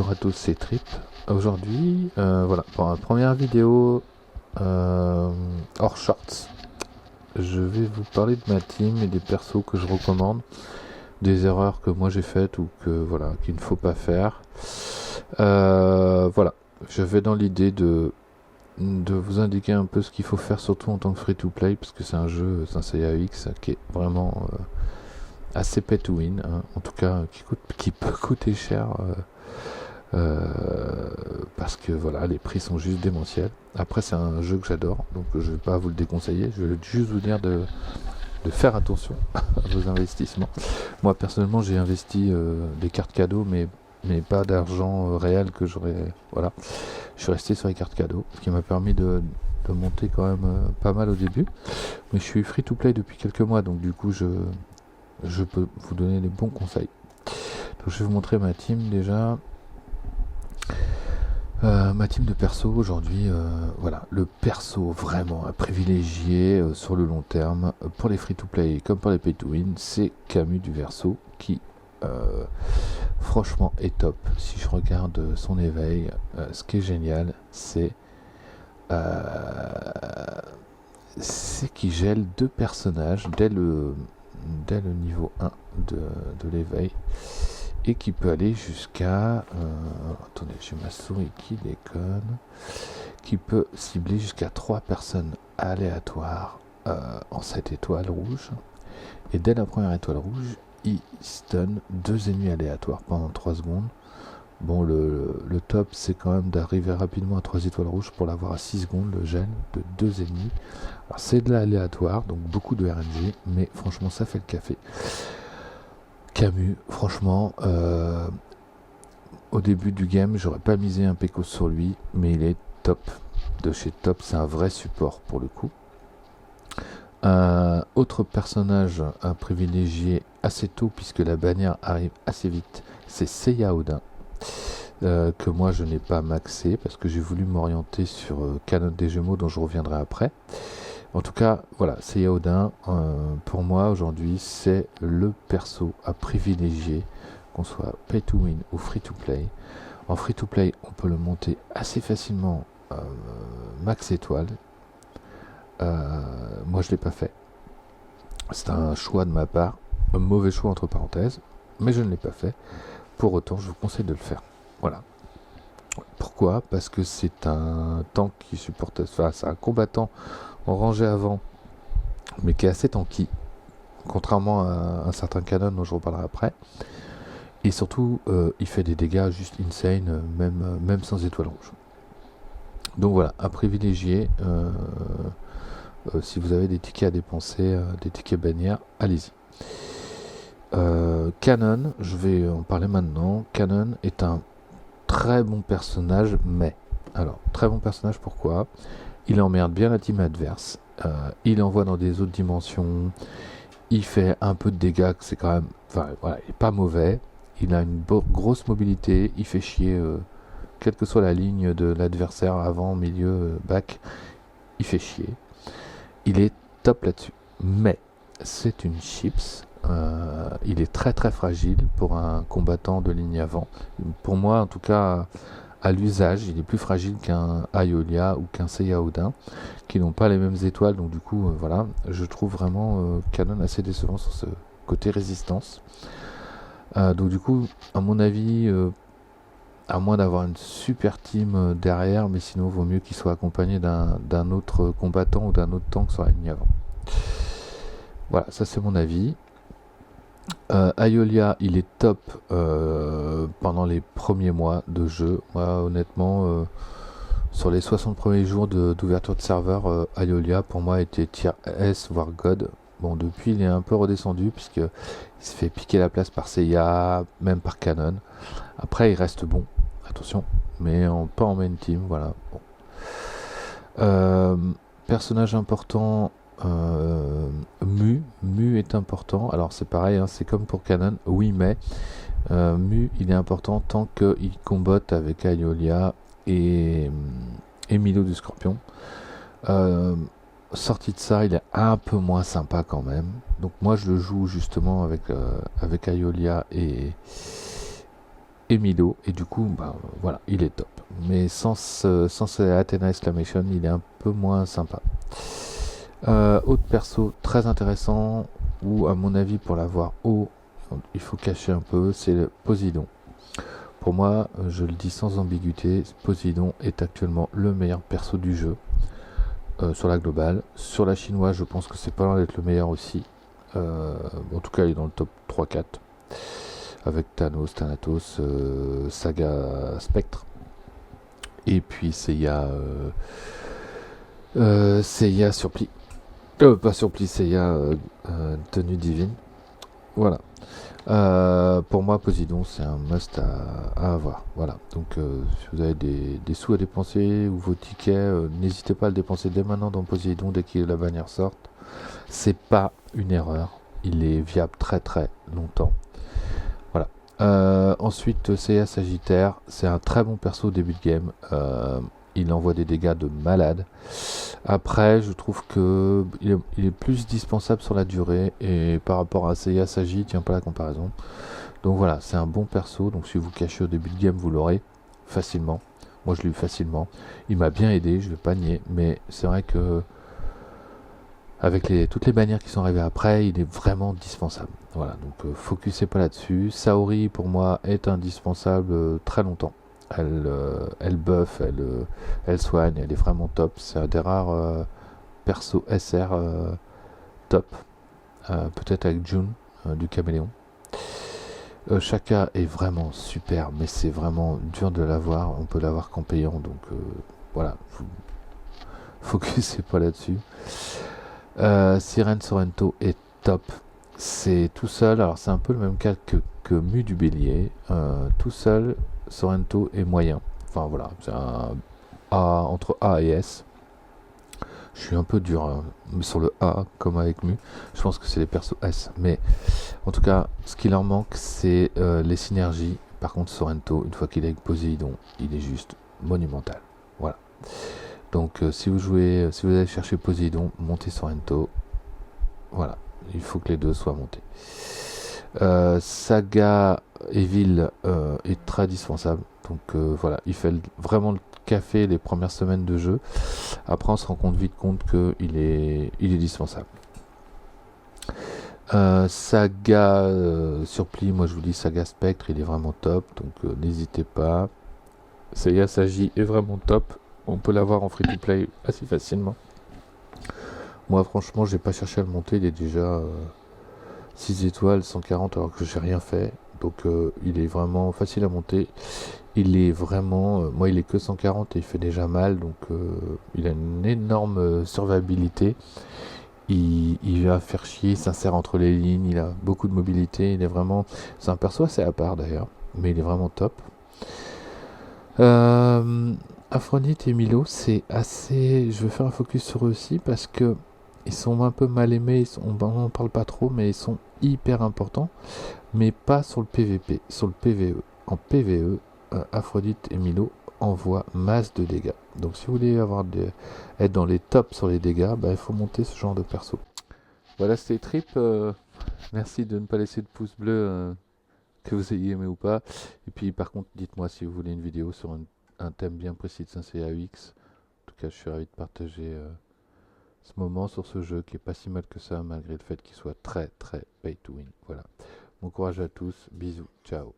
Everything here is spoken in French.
Bonjour à tous, c'est Trip. Aujourd'hui, voilà, pour la première vidéo hors shorts, je vais vous parler de ma team et des persos que je recommande, des erreurs que moi j'ai faites ou que voilà qu'il ne faut pas faire. Voilà, je vais dans l'idée de vous indiquer un peu ce qu'il faut faire, surtout en tant que free-to-play, parce que c'est un jeu, c'est un CAX qui est vraiment assez pay to win, hein, en tout cas qui peut coûter cher. Parce que voilà, les prix sont juste démentiels. Après, c'est un jeu que j'adore, donc je vais pas vous le déconseiller. Je vais juste vous dire de faire attention à vos investissements. Moi, personnellement, j'ai investi des cartes cadeaux, mais pas d'argent réel que j'aurais. Voilà, je suis resté sur les cartes cadeaux, ce qui m'a permis de monter quand même pas mal au début. Mais je suis free to play depuis quelques mois, donc du coup, je peux vous donner les bons conseils. Donc, je vais vous montrer ma team déjà. Ma team de perso aujourd'hui, voilà, le perso vraiment à privilégier sur le long terme pour les free-to-play comme pour les pay-to-win, c'est Camus du Verseau qui franchement est top. Si je regarde son éveil, ce qui est génial, c'est qu'il gèle deux personnages dès le niveau 1 de l'éveil. Et qui peut aller jusqu'à... attendez, j'ai ma souris qui déconne. Qui peut cibler jusqu'à 3 personnes aléatoires en 7 étoiles rouges. Et dès la première étoile rouge, il stun 2 ennemis aléatoires pendant 3 secondes. Bon, le top, c'est quand même d'arriver rapidement à 3 étoiles rouges pour l'avoir à 6 secondes, le gel de 2 ennemis. Alors, c'est de l'aléatoire, donc beaucoup de RNG, mais franchement, ça fait le café. Camus, franchement, au début du game, j'aurais pas misé un péco sur lui, mais il est top. De chez top, c'est un vrai support pour le coup. Autre personnage à privilégier assez tôt, puisque la bannière arrive assez vite, c'est Seiya Odin, que moi je n'ai pas maxé, parce que j'ai voulu m'orienter sur Canon des Gémeaux, dont je reviendrai après. En tout cas, voilà, Seiya Odin, pour moi aujourd'hui, c'est le perso à privilégier, qu'on soit pay to win ou free to play. En free to play, on peut le monter assez facilement max étoile. Moi, je l'ai pas fait. C'est un choix de ma part, un mauvais choix entre parenthèses, mais je ne l'ai pas fait. Pour autant, je vous conseille de le faire. Voilà. Pourquoi ? Parce que c'est un tank qui supporte, enfin, c'est un combattant en rangée avant, mais qui est assez tanky, contrairement à un certain canon dont je reparlerai après. Et surtout, il fait des dégâts juste insane, même sans étoile rouge. Donc voilà, à privilégier, si vous avez des tickets à dépenser, des tickets bannières, allez-y. Canon, je vais en parler maintenant. Canon est un très bon personnage, mais... Alors, très bon personnage, pourquoi ? Il emmerde bien la team adverse, il envoie dans des autres dimensions, il fait un peu de dégâts, c'est quand même... Enfin, voilà, il est pas mauvais, il a une grosse mobilité, il fait chier, quelle que soit la ligne de l'adversaire, avant, milieu, back, il fait chier. Il est top là-dessus. Mais, c'est une chips, il est très très fragile pour un combattant de ligne avant. Pour moi, en tout cas... À l'usage, il est plus fragile qu'un Aiolia ou qu'un Seiya Odin, qui n'ont pas les mêmes étoiles, donc du coup, voilà, je trouve vraiment Canon assez décevant sur ce côté résistance. Donc du coup, à mon avis, à moins d'avoir une super team derrière, mais sinon, vaut mieux qu'il soit accompagné d'un autre combattant ou d'un autre tank sur la ligne avant. Voilà, ça c'est mon avis. Aiolia, il est top pendant les premiers mois de jeu. Moi, honnêtement, sur les 60 premiers jours d'ouverture de serveur, Aiolia, pour moi, était tier S, voire God. Bon, depuis, il est un peu redescendu, puisqu'il se fait piquer la place par Seiya, même par Canon. Après, il reste bon, attention, mais pas en main team, voilà. Bon. Personnage important... Mu est important. Alors c'est pareil, hein, c'est comme pour Canon. Oui, mais Mu il est important tant qu'il combatte avec Aiolia et Milo du Scorpion. Sorti de ça, il est un peu moins sympa quand même. Donc moi je le joue justement avec Aiolia et Milo, et du coup, bah, voilà, il est top. Mais sans Athena Exclamation, il est un peu moins sympa. Autre perso très intéressant, ou à mon avis, pour l'avoir haut, il faut cacher un peu, c'est le Poséidon. Pour moi, je le dis sans ambiguïté, Poséidon est actuellement le meilleur perso du jeu. Sur la globale. Sur la chinoise, je pense que c'est pas loin d'être le meilleur aussi. En tout cas, il est dans le top 3-4. Avec Thanos, Thanatos, Saga Spectre. Et puis Seiya Surpli. Pas Surpli, Seiya Tenue Divine. Voilà. Pour moi, Poséidon, c'est un must à avoir. Voilà. Donc, si vous avez des sous à dépenser ou vos tickets, n'hésitez pas à le dépenser dès maintenant dans Poséidon dès que la bannière sorte. C'est pas une erreur. Il est viable très très longtemps. Voilà. Ensuite, Seiya Sagittaire, c'est un très bon perso au début de game. Il envoie des dégâts de malade. Après, je trouve que il est plus dispensable sur la durée et par rapport à Seiya Sagi, il tient pas la comparaison. Donc voilà, c'est un bon perso. Donc si vous cachez au début de game, vous l'aurez facilement. Moi, je l'ai eu facilement. Il m'a bien aidé, je vais pas nier, mais c'est vrai que avec toutes les bannières qui sont arrivées après, il est vraiment dispensable. Voilà, donc focussez pas là-dessus. Saori, pour moi, est indispensable très longtemps. Elle buff, elle soigne, elle est vraiment top. C'est un des rares persos SR top. Peut-être avec June du Caméléon. Shaka est vraiment super, mais c'est vraiment dur de l'avoir. On peut l'avoir qu'en payant, donc voilà. Focussez pas là-dessus. Sirène Sorrento est top. C'est tout seul, alors c'est un peu le même cas que Mu du Bélier. Tout seul, Sorrento est moyen. Enfin voilà, c'est un A entre A et S. Je suis un peu dur hein, sur le A comme avec Mu. Je pense que c'est les persos S. Mais en tout cas, ce qui leur manque, c'est les synergies. Par contre, Sorrento, une fois qu'il est avec Poséidon, il est juste monumental. Voilà. Donc si vous allez chercher Poséidon, montez Sorrento. Voilà, il faut que les deux soient montés. Saga Evil est très dispensable. Donc voilà, il fait vraiment le café les premières semaines de jeu. Après, on se rend vite compte qu'il est dispensable. Saga Surpli, moi je vous dis Saga Spectre, il est vraiment top. Donc n'hésitez pas. Seiya Sagi est vraiment top. On peut l'avoir en free to play assez facilement. Moi franchement j'ai pas cherché à le monter, il est déjà 6 étoiles, 140 alors que j'ai rien fait. Donc il est vraiment facile à monter. Il est vraiment... moi il est que 140 et il fait déjà mal. Donc il a une énorme survivabilité. Il va faire chier, il s'insère entre les lignes, il a beaucoup de mobilité. Il est vraiment... C'est un perso assez à part d'ailleurs. Mais il est vraiment top. Aphrodite et Milo, c'est assez... Je veux faire un focus sur eux aussi parce que ils sont un peu mal aimés, on n'en parle pas trop, mais ils sont hyper importants, mais pas sur le PVP, sur le PVE. En PVE, Aphrodite et Milo envoient masse de dégâts. Donc si vous voulez être dans les tops sur les dégâts, bah, il faut monter ce genre de perso. Voilà, c'était Trip. Merci de ne pas laisser de pouce bleu que vous ayez aimé ou pas. Et puis par contre, dites-moi si vous voulez une vidéo sur un thème bien précis de Sensei AX. En tout cas, je suis ravi de partager ce moment sur ce jeu qui est pas si mal que ça, malgré le fait qu'il soit très très pay to win. Voilà. Bon courage à tous, bisous, ciao.